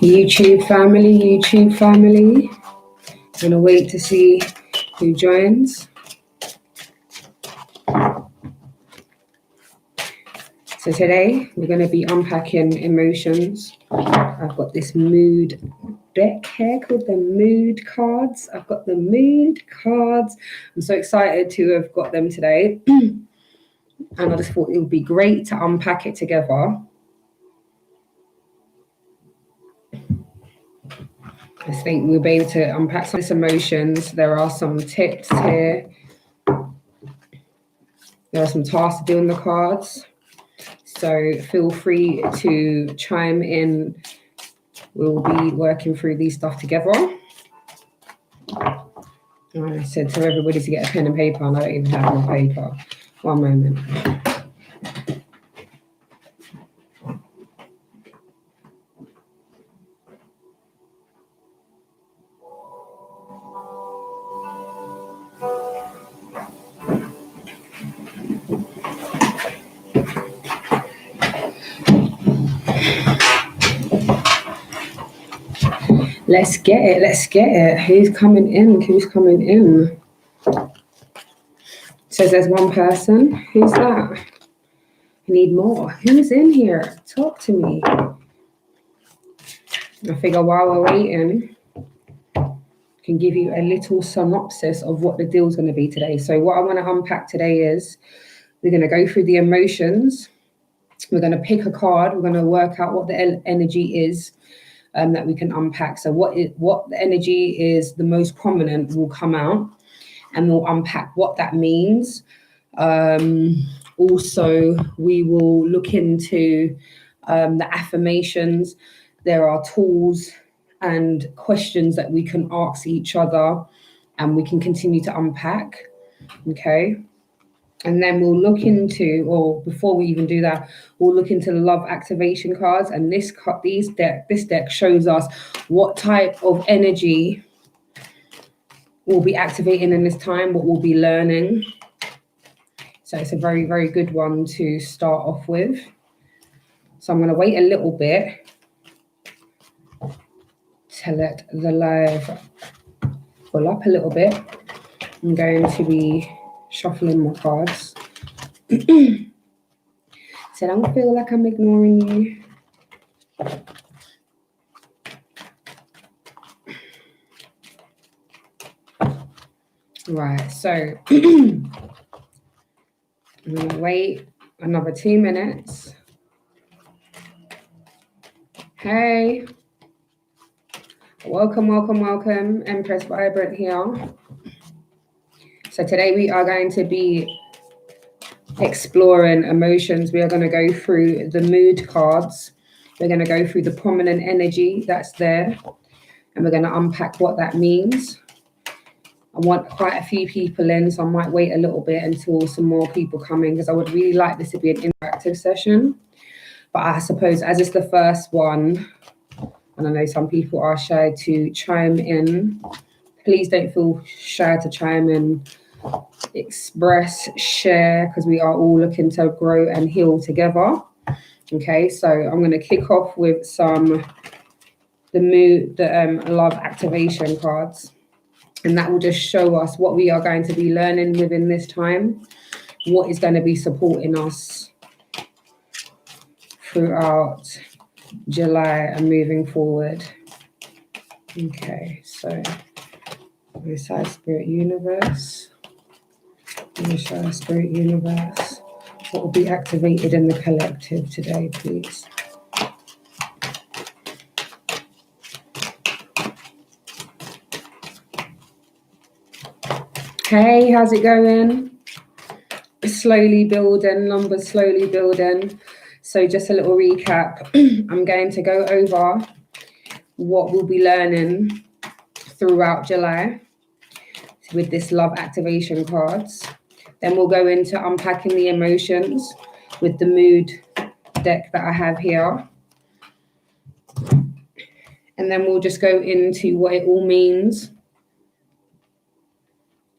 YouTube family. Gonna wait to see who joins. So today we're going to be unpacking emotions. I've got this mood deck here called the mood cards. I've got the mood cards. I'm so excited to have got them today. And I just thought it would be great to unpack it together. I think we'll be able to unpack some of these emotions. There are some tips here. There are some tasks to do on the cards. So feel free to chime in. We'll be working through these stuff together. I said to everybody to get a pen and paper, and I don't even have my paper. One moment. Let's get it. Who's coming in? Says there's one person. Who's that? I need more. Who's in here? Talk to me. I figure while we're waiting, I can give you a little synopsis of what the deal's going to be today. So what I want to unpack today is we're going to go through the emotions. We're going to pick a card. We're going to work out what the energy is. That we can unpack. So what the energy is the most prominent will come out, and we'll unpack what that means. Also, we will look into the affirmations. There are tools and questions that we can ask each other, and we can continue to unpack. Okay. And then we'll look into, or before we even do that, we'll look into the love activation cards. And this deck shows us what type of energy we'll be activating in this time, what we'll be learning. So it's a very, very good one to start off with. So I'm going to wait a little bit to let the live pull up a little bit. I'm going to be shuffling my cards. So don't feel like I'm ignoring you. Right, so I'm gonna wait another 2 minutes. Hey, welcome. Empress Vibrant here. So today we are going to be exploring emotions. We are going to go through the mood cards. We're going to go through the prominent energy that's there, and we're going to unpack what that means. I want quite a few people in, so I might wait a little bit until some more people come in, because I would really like this to be an interactive session. But I suppose as it's the first one, and I know some people are shy to chime in, please don't feel shy to chime in. Express, share, because we are all looking to grow and heal together. Okay, so I'm going to kick off with the love activation cards, and that will just show us what we are going to be learning within this time, what is going to be supporting us throughout July and moving forward. Okay, so Inside Spirit Universe. Spirit Universe, what will be activated in the collective today, please? Hey, how's it going? Slowly building, numbers slowly building. So just a little recap. I'm going to go over what we'll be learning throughout July with this love activation cards. Then we'll go into unpacking the emotions with the mood deck that I have here. And then we'll just go into what it all means.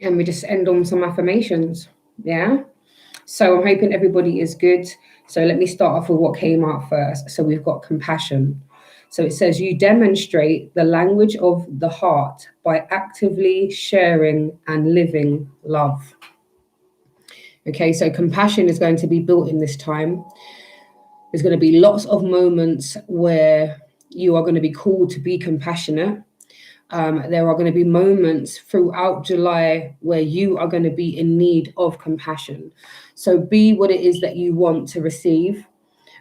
and we just end on some affirmations. Yeah. So I'm hoping everybody is good. So let me start off with what came out first. So we've got compassion. So it says, you demonstrate the language of the heart by actively sharing and living love. Okay, so compassion is going to be built in this time. There's going to be lots of moments where you are going to be called to be compassionate. There are going to be moments throughout July where you are going to be in need of compassion. So be what it is that you want to receive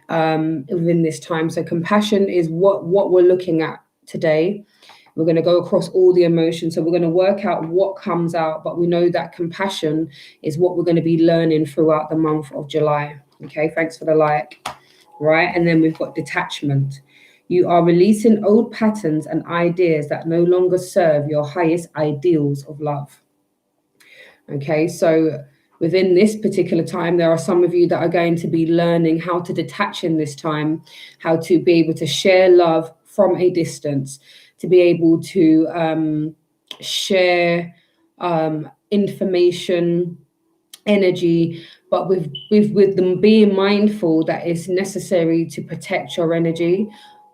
within this time. So compassion is what we're looking at today. We're going to go across all the emotions. So we're going to work out what comes out, but we know that compassion is what we're going to be learning throughout the month of July. Okay, thanks for the like. Right, and then we've got detachment. You are releasing old patterns and ideas that no longer serve your highest ideals of love. Okay, so within this particular time, there are some of you that are going to be learning how to detach in this time, how to be able to share love from a distance, to be able to share information, energy, but with them being mindful that it's necessary to protect your energy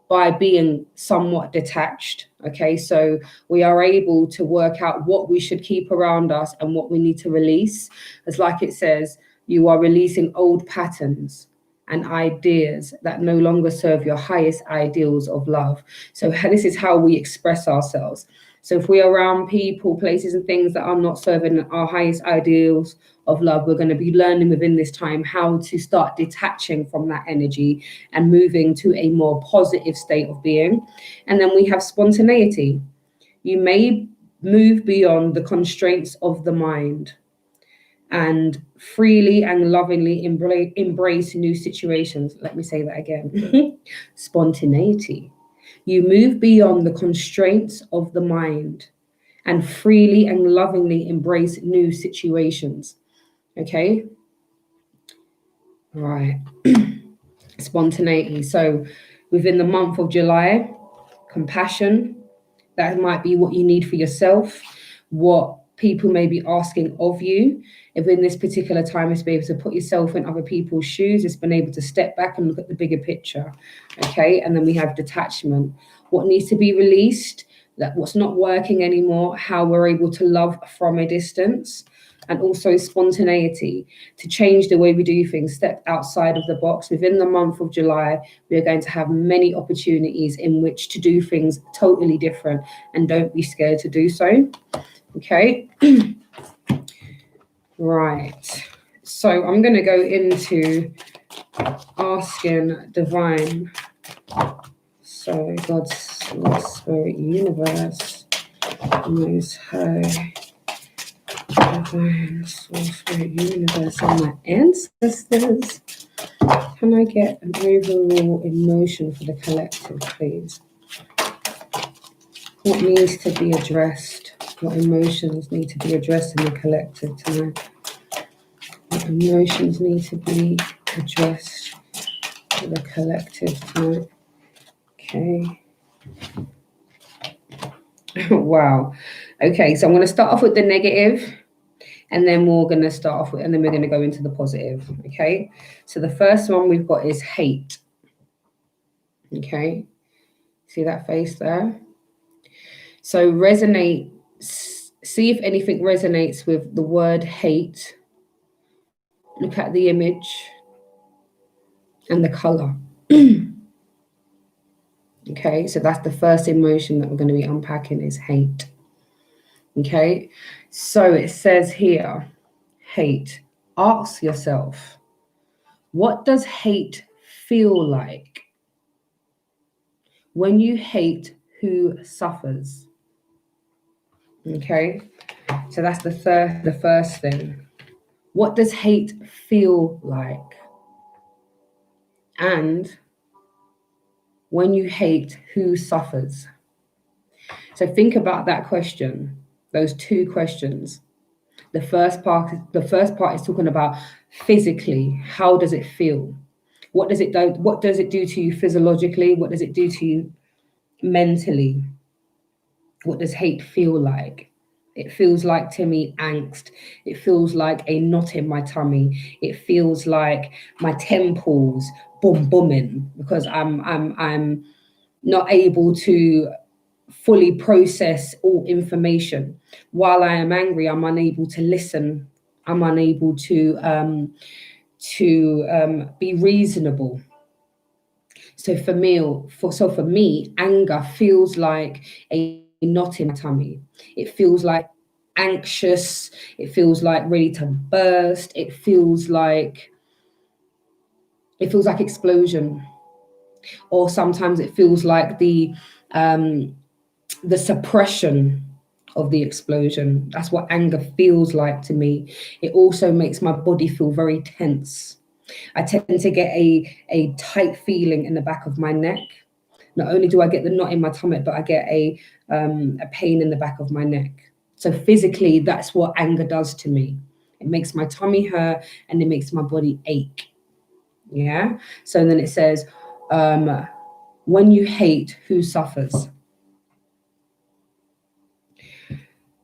by being somewhat detached. Okay, so we are able to work out what we should keep around us and what we need to release. As like it says, you are releasing old patterns and ideas that no longer serve your highest ideals of love. So this is how we express ourselves. So if we're around people, places and things that are not serving our highest ideals of love, we're going to be learning within this time how to start detaching from that energy and moving to a more positive state of being. And then we have spontaneity. You may move beyond the constraints of the mind and freely and lovingly embrace new situations. Let me say that again. Spontaneity. You move beyond the constraints of the mind and freely and lovingly embrace new situations. Okay? Right. Spontaneity. So within the month of July, compassion, that might be what you need for yourself, what people may be asking of you. If in this particular time is be able to put yourself in other people's shoes, it's been able to step back and look at the bigger picture. Okay, and then we have detachment. What needs to be released, that what's not working anymore, how we're able to love from a distance. And also spontaneity, to change the way we do things, step outside of the box. Within the month of July, we are going to have many opportunities in which to do things totally different, and don't be scared to do so. Okay. Right. So I'm going to go into asking divine. So God's Lord, Spirit, Universe, Most High, divine source, Spirit, Universe, and my ancestors. Can I get an overall emotion for the collective, please? What needs to be addressed? What emotions need to be addressed in the collective tonight? What emotions need to be addressed in the collective tonight? Okay. Wow. Okay, so I'm going to start off with the negative, and then we're going to start off with, and then we're going to go into the positive. Okay. So the first one we've got is hate. Okay. See that face there? So resonate, see if anything resonates with the word hate. Look at the image and the color. Okay, so that's the first emotion that we're going to be unpacking is hate. Okay, so it says here, hate. Ask yourself, what does hate feel like? When you hate, who suffers? Okay, so that's the first thing. What does hate feel like? And when you hate, who suffers? So think about that question, those two questions. The first part is talking about physically, how does it feel? What does it do? What does it do to you physiologically? What does it do to you mentally? What does hate feel like? It feels like, to me, angst. It feels like a knot in my tummy. It feels like my temples booming because I'm not able to fully process all information. While I am angry, I'm unable to listen. I'm unable to be reasonable. So for me, anger feels like a knot in my tummy. It feels like anxious. It feels like ready to burst. It feels like explosion. Or sometimes it feels like the suppression of the explosion. That's what anger feels like to me. It also makes my body feel very tense. I tend to get a tight feeling in the back of my neck. Not only do I get the knot in my stomach, but I get a pain in the back of my neck. So physically, that's what anger does to me. It makes my tummy hurt and it makes my body ache. Yeah. So then it says, when you hate, who suffers?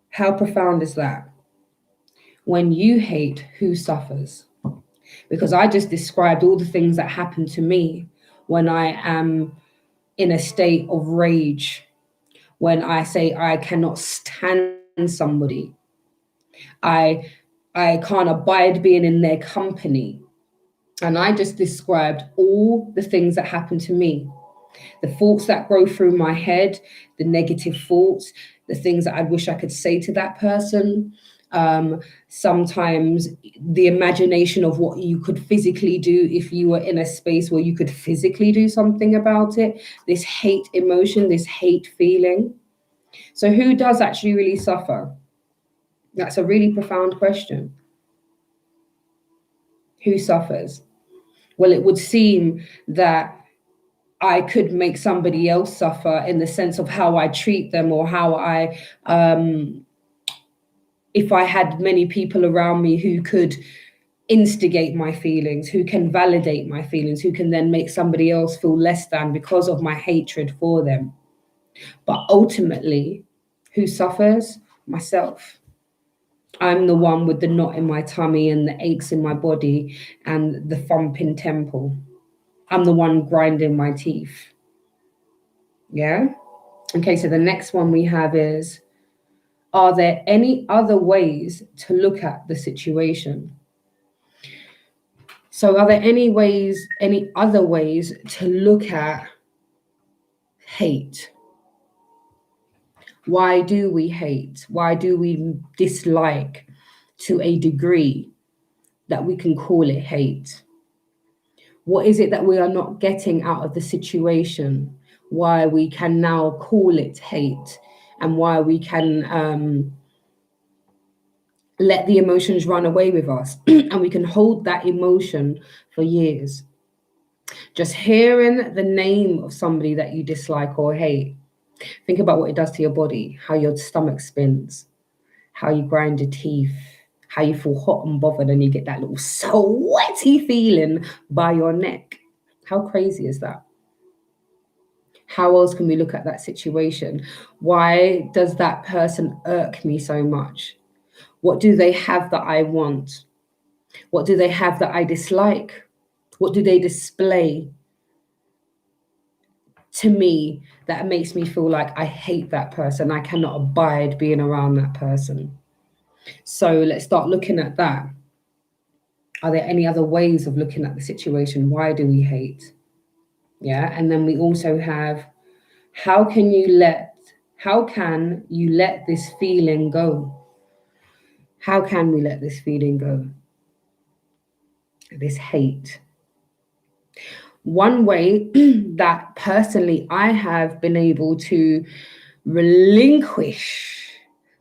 How profound is that? When you hate, who suffers? Because I just described all the things that happen to me when I am in a state of rage, when I say I cannot stand somebody, I I can't abide being in their company. And I just described all the things that happen to me, the thoughts that go through my head, the negative thoughts, the things that I wish I could say to that person. Sometimes the imagination of what you could physically do if you were in a space where you could physically do something about it. This hate emotion, this hate feeling. So, who does actually really suffer? That's a really profound question. Who suffers? Well, it would seem that I could make somebody else suffer in the sense of how I treat them, or how if I had many people around me who could instigate my feelings, who can validate my feelings, who can then make somebody else feel less than because of my hatred for them. But ultimately, who suffers? Myself. I'm the one with the knot in my tummy and the aches in my body and the thumping temple. I'm the one grinding my teeth. Yeah? Okay, so the next one we have is, are there any other ways to look at the situation? So are there any other ways to look at hate? Why do we hate? Why do we dislike to a degree that we can call it hate? What is it that we are not getting out of the situation? Why we can now call it hate, and why we can let the emotions run away with us and we can hold that emotion for years. Just hearing the name of somebody that you dislike or hate, think about what it does to your body, how your stomach spins, how you grind your teeth, how you feel hot and bothered and you get that little sweaty feeling by your neck. How crazy is that? How else can we look at that situation? Why does that person irk me so much? What do they have that I want? What do they have that I dislike? What do they display to me that makes me feel like I hate that person? I cannot abide being around that person. So let's start looking at that. Are there any other ways of looking at the situation? Why do we hate? Yeah. And then we also have, how can you let this feeling go? How can we let this feeling go? This hate. One way that personally I have been able to relinquish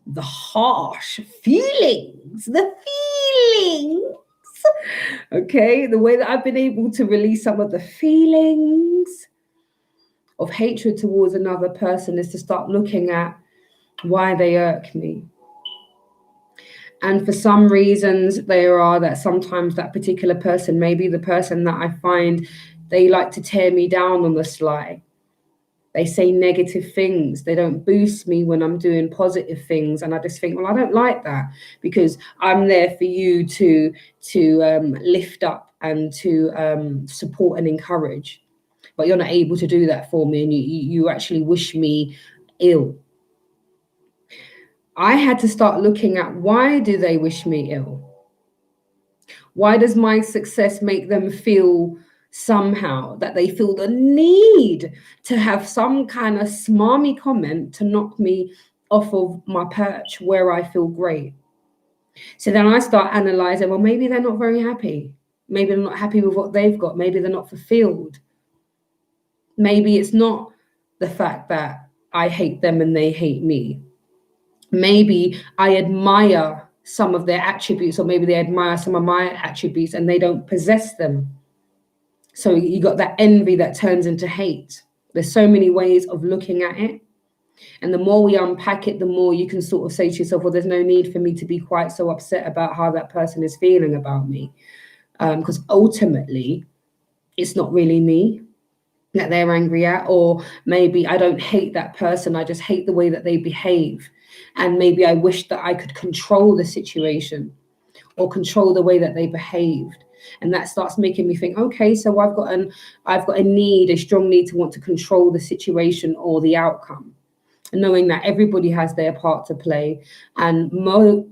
the harsh feelings, okay, the way that I've been able to release some of the feelings of hatred towards another person is to start looking at why they irk me. And for some reasons, there are that sometimes that particular person, maybe the person that I find they like to tear me down on the sly. They say negative things. They don't boost me when I'm doing positive things. And I just think, well, I don't like that, because I'm there for you to lift up and to support and encourage. But you're not able to do that for me, and you actually wish me ill. I had to start looking at, why do they wish me ill? Why does my success make them feel somehow, that they feel the need to have some kind of smarmy comment to knock me off of my perch where I feel great? So then I start analyzing, well, maybe they're not very happy. Maybe they're not happy with what they've got. Maybe they're not fulfilled. Maybe it's not the fact that I hate them and they hate me. Maybe I admire some of their attributes, or maybe they admire some of my attributes and they don't possess them. So you got that envy that turns into hate. There's so many ways of looking at it. And the more we unpack it, the more you can sort of say to yourself, well, there's no need for me to be quite so upset about how that person is feeling about me. Because ultimately, it's not really me that they're angry at. Or maybe I don't hate that person, I just hate the way that they behave. And maybe I wish that I could control the situation or control the way that they behaved. And that starts making me think, okay, so I've got a strong need to want to control the situation or the outcome. And knowing that everybody has their part to play. And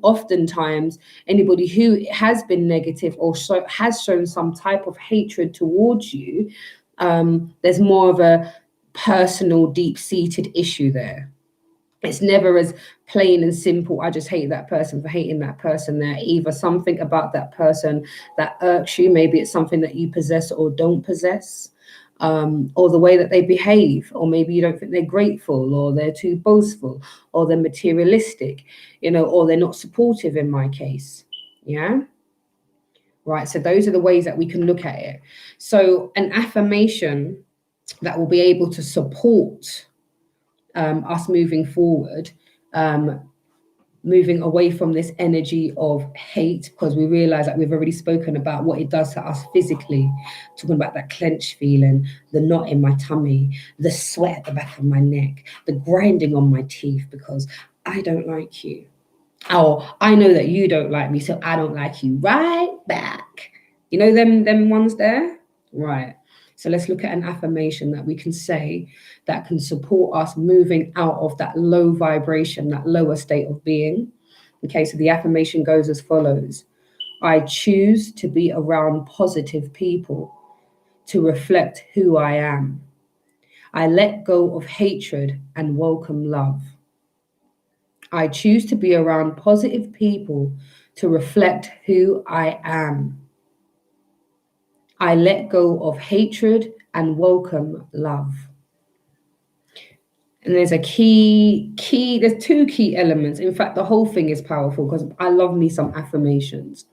oftentimes, anybody who has been negative or has shown some type of hatred towards you, there's more of a personal, deep-seated issue there. It's never as plain and simple, I just hate that person for hating that person. There either something about that person that irks you, maybe it's something that you possess or don't possess, or the way that they behave, or maybe you don't think they're grateful, or they're too boastful, or they're materialistic, or they're not supportive in my case. Yeah. Right. So those are the ways that we can look at it. So an affirmation that will be able to support us moving forward, moving away from this energy of hate, because we realize that we've already spoken about what it does to us physically, talking about that clenched feeling, the knot in my tummy, the sweat at the back of my neck, the grinding on my teeth because I don't like you. Oh, I know that you don't like me, so I don't like you right back. You know them ones there? Right. So let's look at an affirmation that we can say that can support us moving out of that low vibration, that lower state of being. Okay, so the affirmation goes as follows. I choose to be around positive people to reflect who I am. I let go of hatred and welcome love. I choose to be around positive people to reflect who I am. I let go of hatred and welcome love. And there's there's two key elements. In fact, the whole thing is powerful because I love me some affirmations.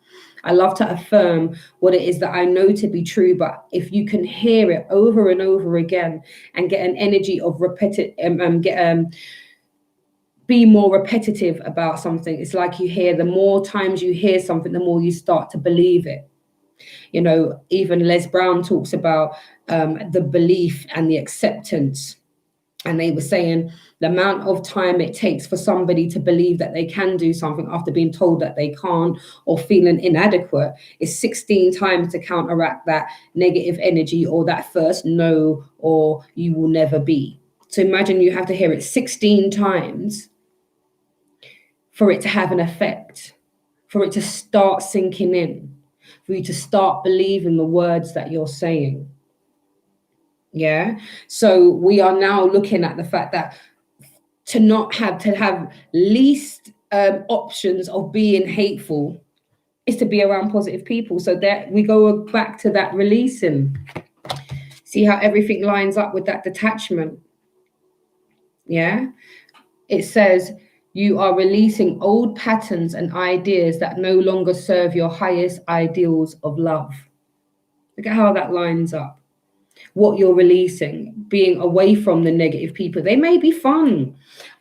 I love to affirm what it is that I know to be true, but if you can hear it over and over again and get an energy of be more repetitive about something. It's like the more times you hear something, the more you start to believe it. Even Les Brown talks about the belief and the acceptance. And they were saying the amount of time it takes for somebody to believe that they can do something after being told that they can't or feeling inadequate is 16 times to counteract that negative energy or that first no or you will never be. So imagine you have to hear it 16 times for it to have an effect, for it to start sinking in, for you to start believing the words that you're saying. Yeah. So we are now looking at the fact that to have least options of being hateful is to be around positive people. So that we go back to that releasing. See how everything lines up with that detachment. Yeah. It says you are releasing old patterns and ideas that no longer serve your highest ideals of love. Look at how that lines up. What you're releasing, being away from the negative people. They may be fun.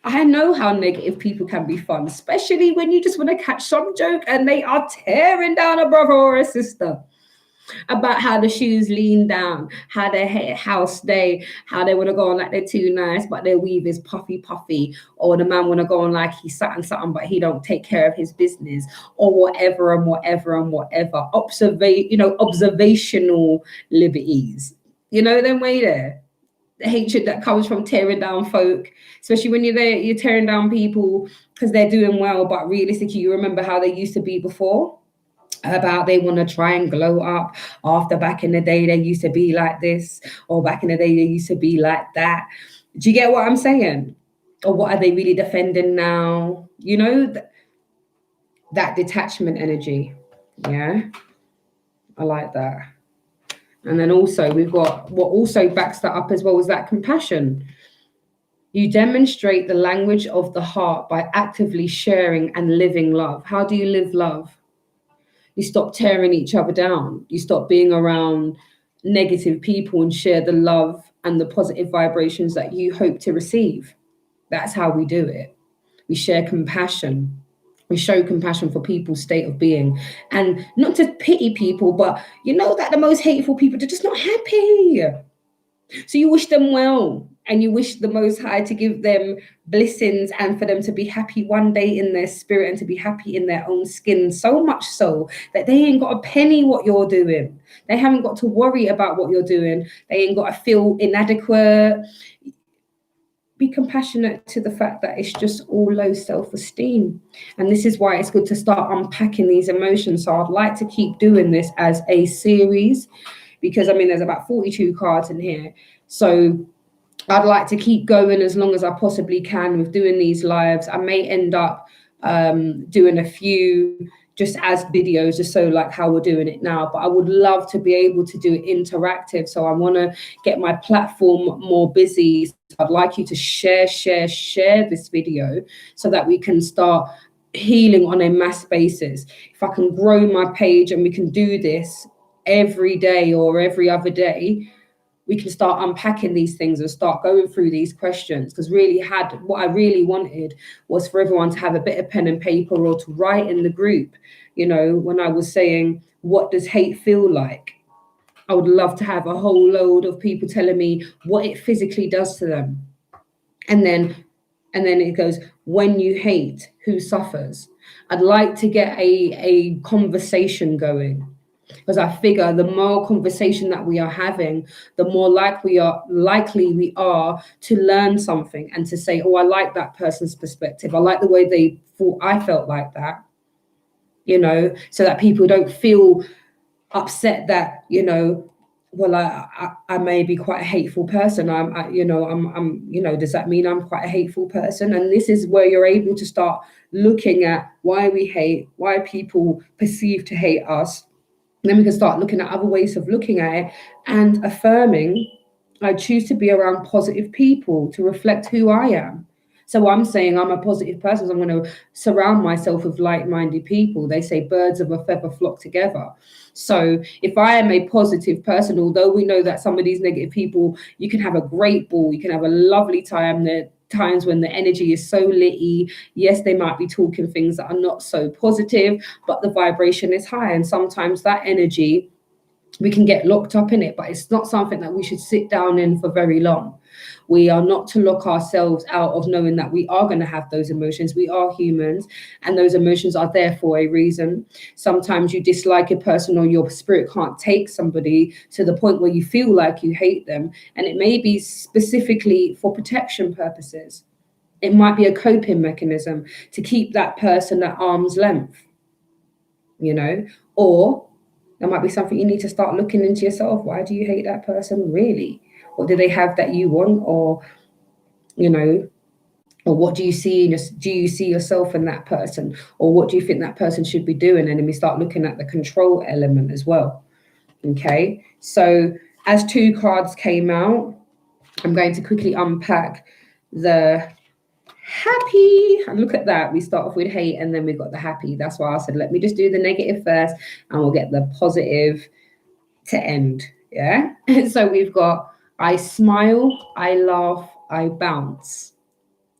I know how negative people can be fun, especially when you just want to catch some joke and they are tearing down a brother or a sister. about how the shoes lean down, how their house they, how they want to go on like they're too nice, but their weave is puffy puffy, or the man want to go on like he's something, but he don't take care of his business, or whatever and whatever and whatever. Observational liberties. You know them way there. The hatred that comes from tearing down folk, especially when you're there, you're tearing down people because they're doing well, but realistically, you remember how they used to be before, about they want to try and glow up after back in the day they used to be like this, or back in the day they used to be like that. Do you get what I'm saying? Or what are they really defending now? That detachment energy. Yeah, I like that. And then also we've got what also backs that up as well, is that compassion. You demonstrate the language of the heart by actively sharing and living love. How do you live love? You stop tearing each other down. You stop being around negative people and share the love and the positive vibrations that you hope to receive. That's how we do it. We share compassion. We show compassion for people's state of being, and not to pity people, but you know that the most hateful people, they're just not happy. So you wish them well, and you wish the Most High to give them blessings and for them to be happy one day in their spirit and to be happy in their own skin, so much so that they ain't got a penny what you're doing. They haven't got to worry about what you're doing. They ain't got to feel inadequate. Be compassionate to the fact that it's just all low self-esteem. And this is why it's good to start unpacking these emotions. So I'd like to keep doing this as a series, because I mean, there's about 42 cards in here. So I'd like to keep going as long as I possibly can with doing these lives. I may end up doing a few just as videos, just so like how we're doing it now. But I would love to be able to do it interactive. So I want to get my platform more busy. So I'd like you to share this video so that we can start healing on a mass basis. If I can grow my page and we can do this every day or every other day, we can start unpacking these things and start going through these questions. Because what I really wanted was for everyone to have a bit of pen and paper or to write in the group. When I was saying, what does hate feel like? I would love to have a whole load of people telling me what it physically does to them. And then it goes, when you hate, who suffers? I'd like to get a conversation going, because I figure the more conversation that we are having, the more likely we are to learn something and to say, oh, I like that person's perspective. I like the way they thought I felt like that, so that people don't feel upset that, well, I may be quite a hateful person. Does that mean I'm quite a hateful person? And this is where you're able to start looking at why we hate, why people perceive to hate us. And then we can start looking at other ways of looking at it and affirming, I choose to be around positive people to reflect who I am. So I'm saying I'm a positive person, so I'm going to surround myself with like-minded people. They say birds of a feather flock together. So if I am a positive person, although we know that some of these negative people, you can have a great ball, you can have a lovely time. There times when the energy is so litty. Yes, they might be talking things that are not so positive, but the vibration is high. And sometimes that energy, we can get locked up in it, but it's not something that we should sit down in for very long. We are not to lock ourselves out of knowing that we are going to have those emotions. We are humans, and those emotions are there for a reason. Sometimes you dislike a person, or your spirit can't take somebody to the point where you feel like you hate them, and it may be specifically for protection purposes. It might be a coping mechanism to keep that person at arm's length, or there might be something you need to start looking into yourself. Why do you hate that person, really? What do they have that you want? Or what do you see do you see yourself in that person? Or what do you think that person should be doing? And then we start looking at the control element as well. Okay, so as 2 cards came out, I'm going to quickly unpack the happy. And look at that, we start off with hate and then we've got the happy. That's why I said, let me just do the negative first and we'll get the positive to end. Yeah. So we've got, I smile, I laugh, I bounce.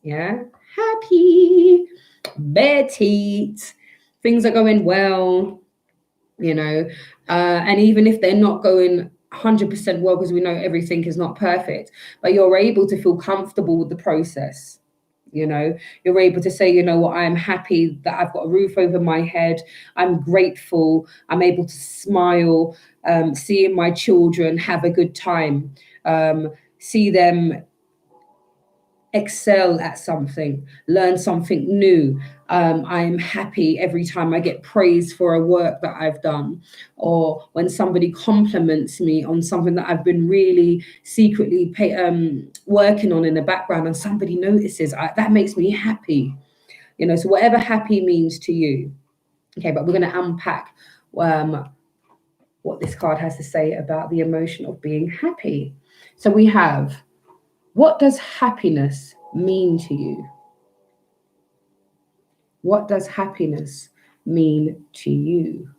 Yeah. Happy, bare teeth, things are going well. you know. And even if they're not going 100% well, because we know everything is not perfect, but you're able to feel comfortable with the process. You know, you're able to say, you know what, I'm happy that I've got a roof over my head. I'm grateful. I'm able to smile, seeing my children have a good time, see them excel at something, learn something new. I'm happy every time I get praised for a work that I've done, or when somebody compliments me on something that I've been really secretly working on in the background, and somebody notices. That makes me happy. You know, so whatever happy means to you. Okay, but we're going to unpack what this card has to say about the emotion of being happy. So we have, what does happiness mean to you? What does happiness mean to you?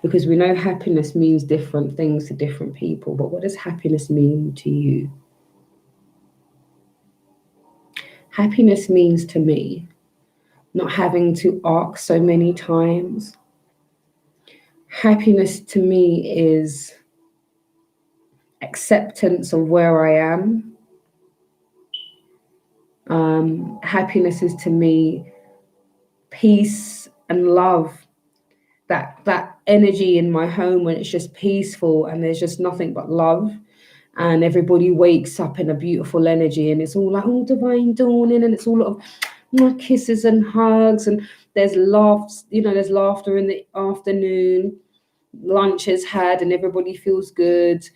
Because we know happiness means different things to different people, but what does happiness mean to you? Happiness means to me not having to ask so many times. Happiness to me is acceptance of where I am. Happiness is to me peace and love. That energy in my home when it's just peaceful and there's just nothing but love, and everybody wakes up in a beautiful energy, and it's all like, oh, divine dawning, and it's all of kisses and hugs, and there's laughs, you know, there's laughter in the afternoon, lunch is had and everybody feels good.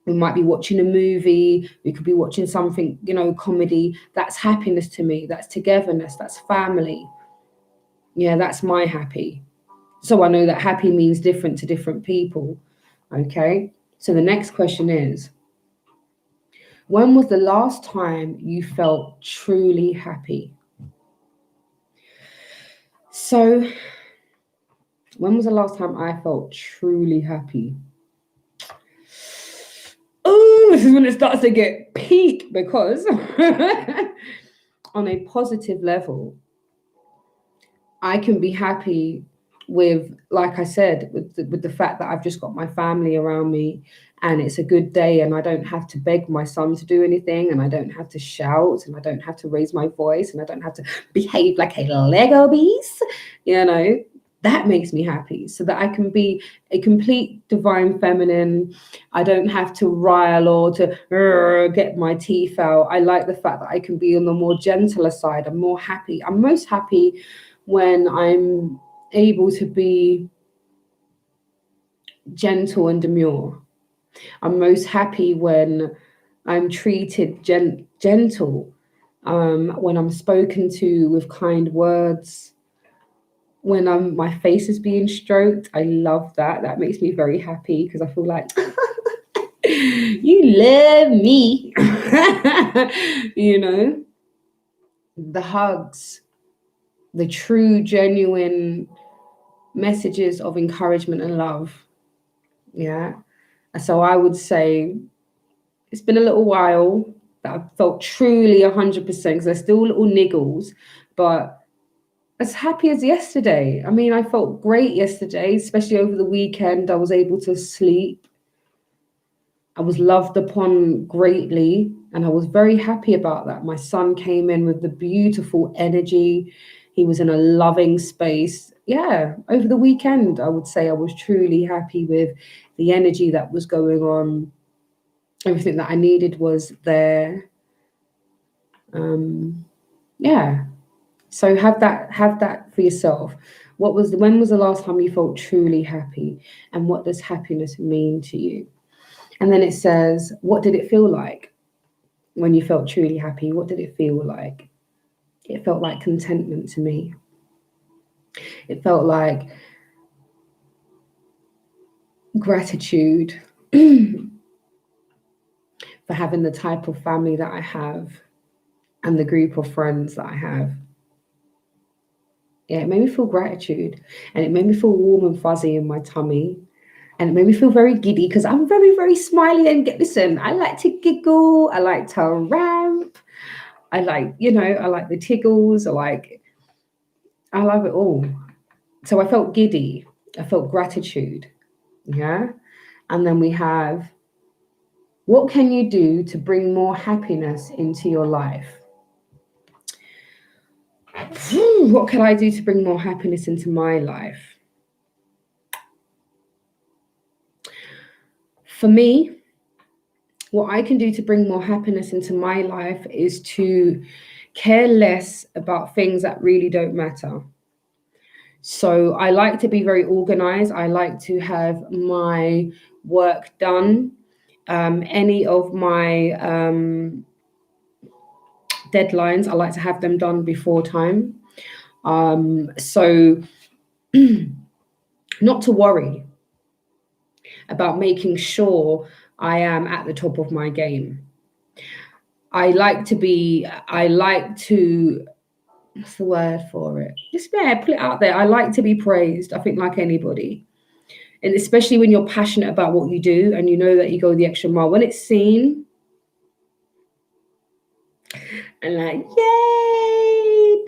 We might be watching a movie, we could be watching something, you know, comedy. That's happiness to me. That's togetherness, that's family. Yeah, that's my happy. So I know that happy means different to different people. Okay. So the next question is, when was the last time you felt truly happy? So, when was the last time I felt truly happy? Oh, this is when it starts to get peak, because on a positive level, I can be happy with, like I said, with the fact that I've just got my family around me, and it's a good day, and I don't have to beg my son to do anything, and I don't have to shout, and I don't have to raise my voice, and I don't have to behave like a Lego beast. You know, that makes me happy, so that I can be a complete divine feminine. I don't have to rile or to get my teeth out. I like the fact that I can be on the more gentler side. I'm more happy. I'm most happy when I'm able to be gentle and demure. I'm most happy when I'm treated gentle, when I'm spoken to with kind words, when my face is being stroked. I love that. That makes me very happy, because I feel like you love me. You know, the hugs, the true, genuine messages of encouragement and love. Yeah. So I would say it's been a little while that I've felt truly 100%, because there's still little niggles, but as happy as yesterday. I mean, I felt great yesterday, especially over the weekend. I was able to sleep. I was loved upon greatly, and I was very happy about that. My son came in with the beautiful energy. He was in a loving space. Yeah, over the weekend, I would say I was truly happy with the energy that was going on. Everything that I needed was there. Yeah. So have that for yourself. When was the last time you felt truly happy, and what does happiness mean to you? And then it says, what did it feel like when you felt truly happy? What did it feel like? It felt like contentment to me. It felt like gratitude for having the type of family that I have and the group of friends that I have. Yeah, it made me feel gratitude, and it made me feel warm and fuzzy in my tummy. And it made me feel very giddy, because I'm very, very smiley, and listen, I like to giggle, I like to ramp, I like, I like the tiggles, I love it all. So I felt giddy. I felt gratitude. Yeah. And then we have, what can you do to bring more happiness into your life? What can I do to bring more happiness into my life? For me, what I can do to bring more happiness into my life is to care less about things that really don't matter. So I like to be very organized. I like to have my work done. Any of my deadlines, I like to have them done before time. So not to worry about making sure I am at the top of my game. I like to, what's the word for it? Just put it out there. I like to be praised, I think, like anybody. And especially when you're passionate about what you do and you know that you go the extra mile, when it's seen, and like, yay,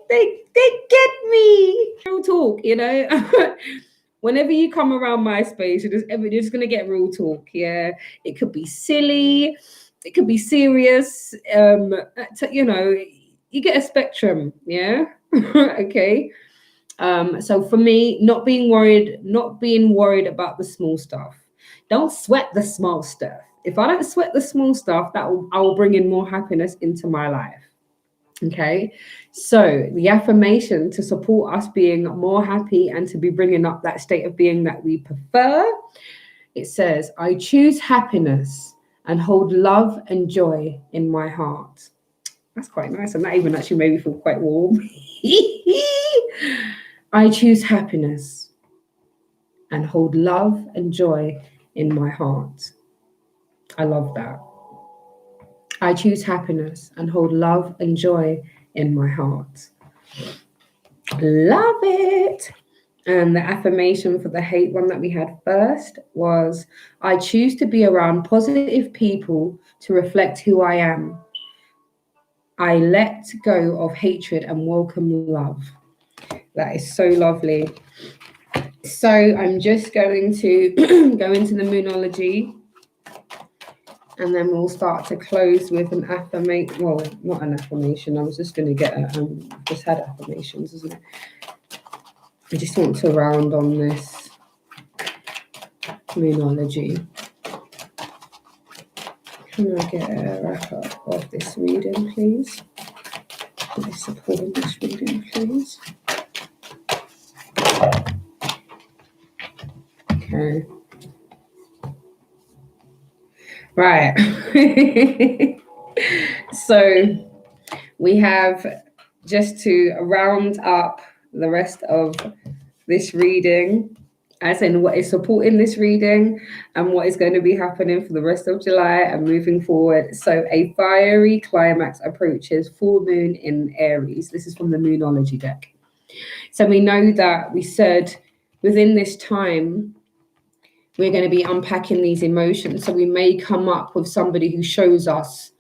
they get me. Real talk, you know. Whenever you come around my space, you're just gonna get real talk. Yeah, it could be silly, it could be serious. You know, you get a spectrum. Yeah. Okay. So for me, not being worried about the small stuff. Don't sweat the small stuff. If I don't sweat the small stuff, I will bring in more happiness into my life. Okay. So the affirmation to support us being more happy and to be bringing up that state of being that we prefer, it says, I choose happiness and hold love and joy in my heart. That's quite nice. And that even actually made me feel quite warm. I choose happiness and hold love and joy in my heart. I love that. I choose happiness and hold love and joy in my heart. Love it. And the affirmation for the hate one that we had first was, I choose to be around positive people to reflect who I am. I let go of hatred and welcome love. That is so lovely. So I'm just going to go into the Moonology, and then we'll start to close with an affirmation. Well, not an affirmation. I was just going to get just had affirmations, isn't it? I just want to round on this Moonology. Can I get a wrap up of this reading, please? I support this reading, please. Okay. Right. So we have, just to round up the rest of this reading, as in what is supporting this reading and what is going to be happening for the rest of July and moving forward. So a fiery climax approaches full moon in Aries. This is from the Moonology deck. So we know that we said within this time, we're going to be unpacking these emotions. So we may come up with somebody who shows us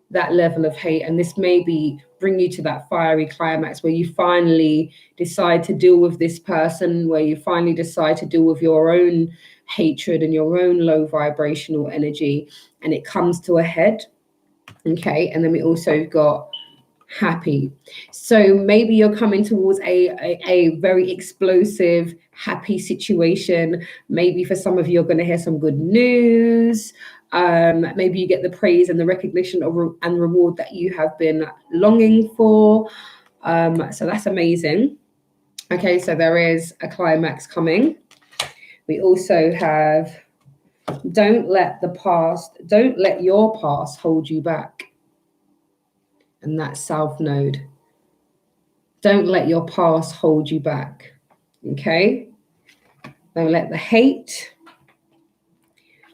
that level of hate, and this may be bring you to that fiery climax where you finally decide to deal with this person, where you finally decide to deal with your own hatred and your own low vibrational energy, and it comes to a head. Okay. And then we also got happy. So maybe you're coming towards a very explosive, happy situation. Maybe for some of you, you're going to hear some good news. Maybe you get the praise and the recognition and reward that you have been longing for. So that's amazing. Okay, so there is a climax coming. We also have, don't let your past hold you back. And that's South Node. Don't let your past hold you back. Okay? Don't let the hate.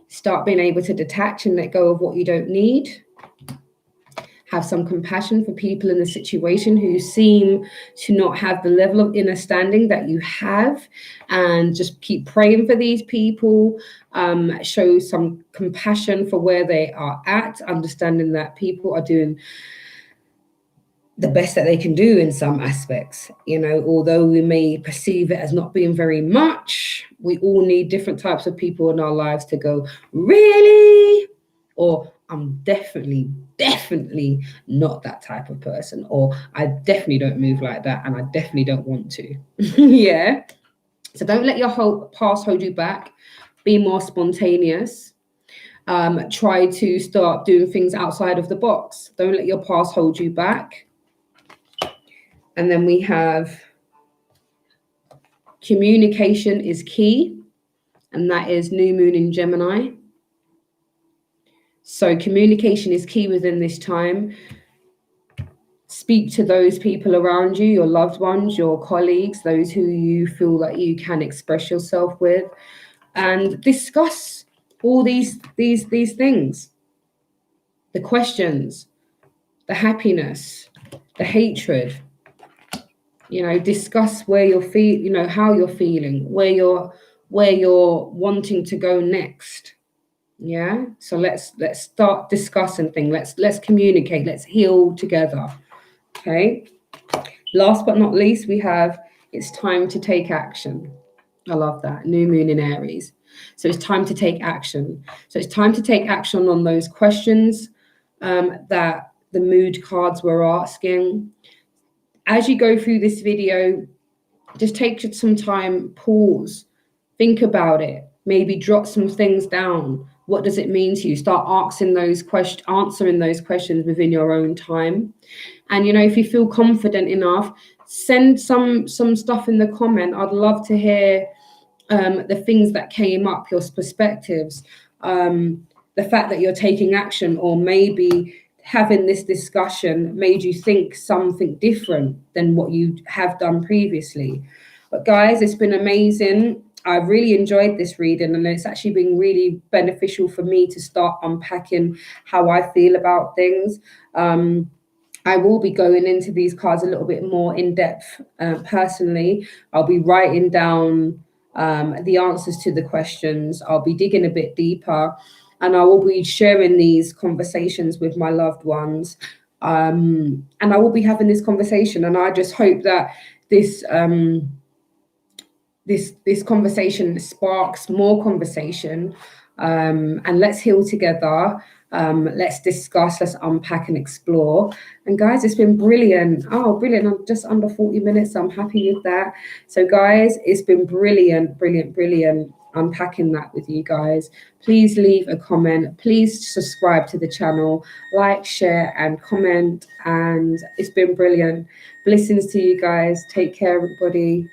Start being able to detach and let go of what you don't need. Have some compassion for people in the situation who seem to not have the level of inner standing that you have, and just keep praying for these people. Show some compassion for where they are at, understanding that people are doing the best that they can do in some aspects. Although we may perceive it as not being very much, we all need different types of people in our lives to go, really? Or I'm definitely not that type of person, or I definitely don't move like that and I definitely don't want to. Yeah. So don't let your whole past hold you back. Be more spontaneous. Try to start doing things outside of the box. Don't let your past hold you back. And then we have communication is key, and that is new moon in Gemini. So communication is key within this time. Speak to those people around you, your loved ones, your colleagues, those who you feel that you can express yourself with, and discuss all these things. The questions, the happiness, the hatred. Discuss where you're how you're feeling, where you're wanting to go next. Yeah. So let's start discussing things. Let's communicate. Let's heal together. Okay. Last but not least, we have it's time to take action. I love that. New moon in Aries. So it's time to take action. So it's time to take action on those questions that the mood cards were asking. As you go through this video, just take some time, pause, think about it, maybe jot some things down. What does it mean to you? Start answering those questions within your own time. And if you feel confident enough, send some stuff in the comment. I'd love to hear the things that came up, your perspectives, the fact that you're taking action, or maybe having this discussion made you think something different than what you have done previously. But guys, it's been amazing. I've really enjoyed this reading, and it's actually been really beneficial for me to start unpacking how I feel about things. I will be going into these cards a little bit more in depth personally. I'll be writing down the answers to the questions. I'll be digging a bit deeper, and I will be sharing these conversations with my loved ones. And I will be having this conversation, and I just hope that this this conversation sparks more conversation, and let's heal together. Let's discuss, let's unpack and explore. And guys, it's been brilliant. Oh, brilliant. I'm just under 40 minutes. So I'm happy with that. So guys, it's been brilliant unpacking that with you guys. Please leave a comment. Please subscribe to the channel, like, share, and comment. And it's been brilliant. Blessings to you guys. Take care, everybody.